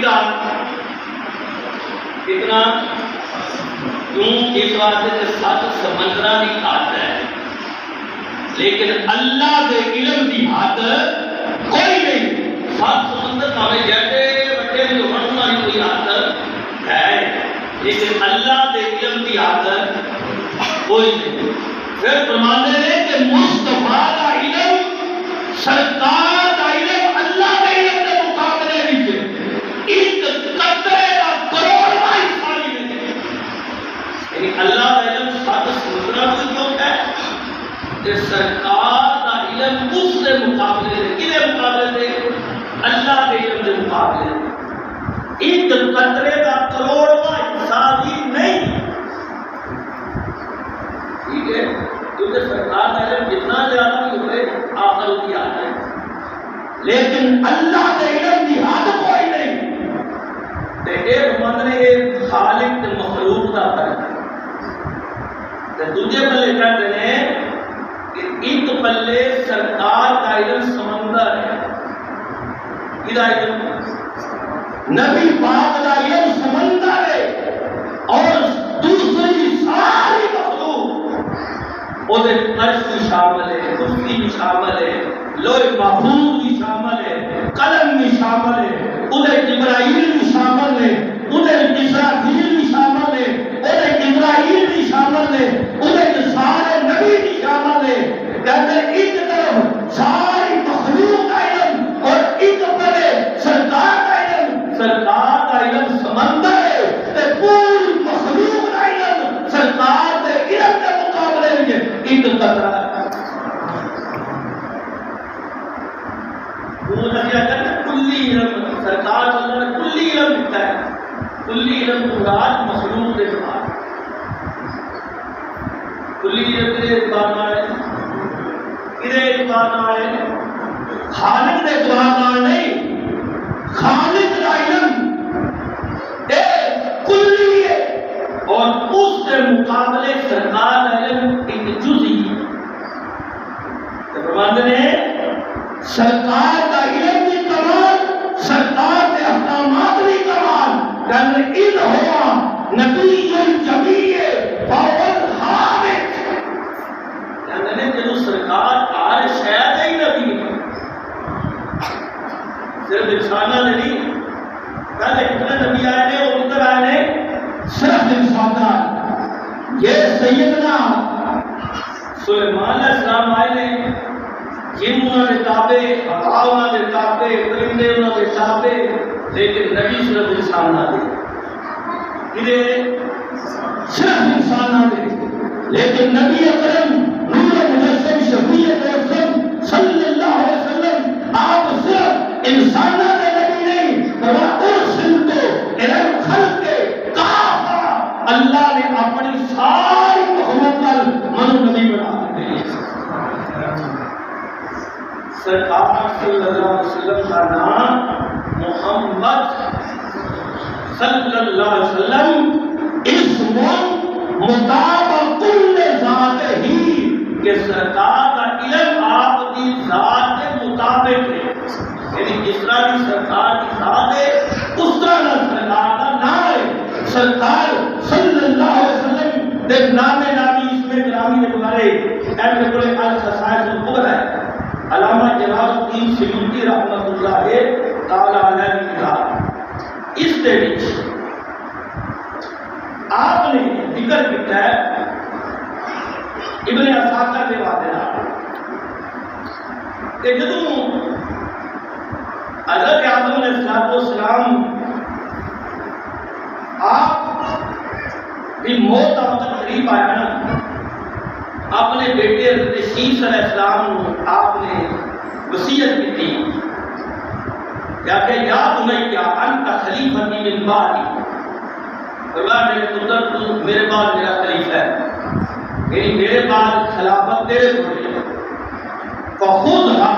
ادا کتنا کیوں اس واسطے کہ سات سمندرہ کی حد ہے لیکن اللہ دے علم کی حد کوئی نہیں. سات سمندر ہمیں جیسے بڑے جو بڑھنا ہی کوئی حد ہے لیکن اللہ دے علم کی حد کوئی نہیں. پھر فرماتے ہیں کہ مصطفیٰ کا علم سرکار کا علم اللہ کے علم کے مقابلے میں ایک قطرے کا کروڑواں حصہ نہیں ہے. یعنی اللہ کا علم سات سمندروں سے کیوں ہے کہ سرکار کا علم اس کے مقابلے میں کدے مقابلے سے اللہ کے علم کے مقابلے میں ایک قطرے کا کروڑواں حصہ بھی نہیں. ٹھیک ہے کیونکہ سرکار کا علم جتنا زیادہ بھی ہوئے آخر کی حد ہے لیکن اللہ کے علم کی حد کوئی نہیں. ایک مند نے ایک خالق کے مخلوق کا فرق ہے. دوسرے پلے کہتے ہیں کہ ایک پلے سرکار کا علم سمندر ہے. کیا علم نبی پاک کا علم سمندر ہے اور دوسری ساری مخلوق وہ عرش بھی شامل ہے کرسی بھی شامل ہے لوح محفوظ بھی شامل ہے قلم بھی شامل ہے ادھر جبرائیل بھی شامل ہے ادھر اسرافیل بھی شامل ہے ادھر اسرائیل بھی شامل ہے ادھر سارے نبی بھی شامل ہے. کہتے ہیں ایک طرف ساری مخلوق کا علم اور ایک بڑے سرکار کا علم. سرکار کا علم سمندر ہے تے پوری مخلوق کا علم سرکار کے علم کے مقابلے میں ایک قطرہ ہے. وہ نبی کہتے ہیں کلی علم سرکار اللہ نے کلی علم لکھا ہے. کلی علم مراد مخلوق کے بعد کلی علم کے اعتبار ہے ادھر اعتبار ہے خالق کے اعتبار نہیں. خالق کا علم ایک کلی ہے اور اس کے مقابلے سرکار کا علم ایک جزئی ہے. فرماتے ہیں سرکار کا علم بھی کمال سرکار کے احکامات بھی کمال. کہنے ان ہوا نبی الجمیع فاول حامد. کہنے جب سرکار آر شاید ہی نبی صرف انسانہ نہیں پہلے کتنے نبی آئے نے اور ادھر آئے نے صرف انسانہ. یہ سیدنا سلیمان علیہ السلام آئے نے جن انہوں نے تابے ہوا انہوں نے تابے پرندے انہوں نے تابے لیکن نبی صرف انسان نہ دے انہیں صرف انسان نہ دے. لیکن نبی اکرم نور مجسم شفیع مجسم صلی اللہ علیہ وسلم آپ صرف انسانہ کے نبی نہیں بلکہ ارسلتو الی الخلق کافہ. اللہ نے اپنی ساری مخلوق پر منو نبی بنا دی. سرکار صلی اللہ علیہ وسلم کا نام محمد صلی اللہ علیہ وسلم اسم مطابق کل ذات ہی کہ سرکار کا علم آپ کی ذات کے مطابق ہے. یعنی جس طرح کی سرکار کی ذات ہے اس طرح سرکار کا نام ہے. سرکار صلی اللہ علیہ وسلم کے نام نامی اس میں گرامی نے بلارے ایسے بڑے الخصائص القبر ہے. علامہ جلال الدین سیوطی رحمۃ اللہ تعالی علیہ نے کہا اس دے وچ آپ نے ذکر کیا ہے ابن اساکر کے بارے میں کہ جدوں حضرت آدم علیہ السلام آپ کی موت کا وقت قریب آیا نا اپنے بیٹے حضرت شیس علیہ السلام آپ نے وصیت کی تھی یا کہ یا بنیا انت خلیفتی من بعدی. اللہ میرے پتر تو میرے بعد میرا خلیفہ ہے یعنی میرے بعد خلافت تیرے کو ہے. فخذها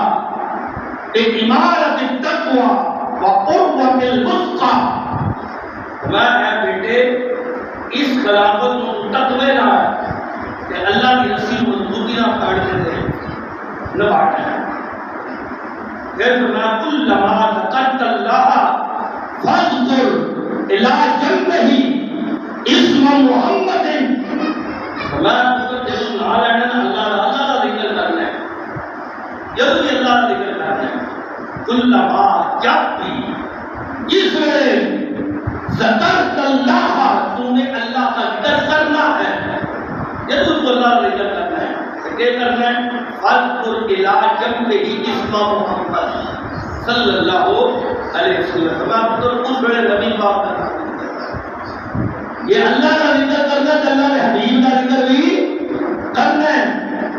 بإمارة التقوى وقربة الوثقى. میں اے بیٹے اس خلافت کو تقوی نہ کہ اللہ کی رسی مضبوطی نہ پھاڑ دے نہ بانٹنا. پھر فرمایا کلما ذکرت اللہ فاذکر الی جنبہ اسم محمد، میں پتر جب نہ لینا اللہ کا ذکر کرنا ہے، جب بھی اللہ کا ذکر کرنا ہے، کلما جب بھی جس میں ذکرت اللہ، تو نے اللہ کا ذکر کرنا ہے، جب تو اللہ کا ذکر کرنا ہے تو کیا کرنا ہے؟ فاذکر الی جنبہ اسم محمد صلی اللہ علیہ وسلم، میں پتر اس بڑے نبی پاک کا نام یہ اللہ کا ذکر کرنا ہے، اللہ کے حبیب کا ذکر بھی کرنا ہے۔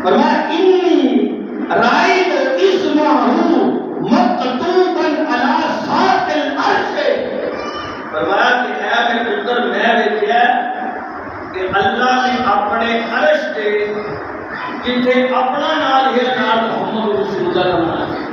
فرمایا انی رأیت اسمہ مکتوبا علی ساق العرش، فرمایا کہ اے میرے پتر میں دیکھا کہ اللہ نے اپنے عرش سے جتنے اپنا نام ہے نام محمد رسول اللہ کا نام ہے۔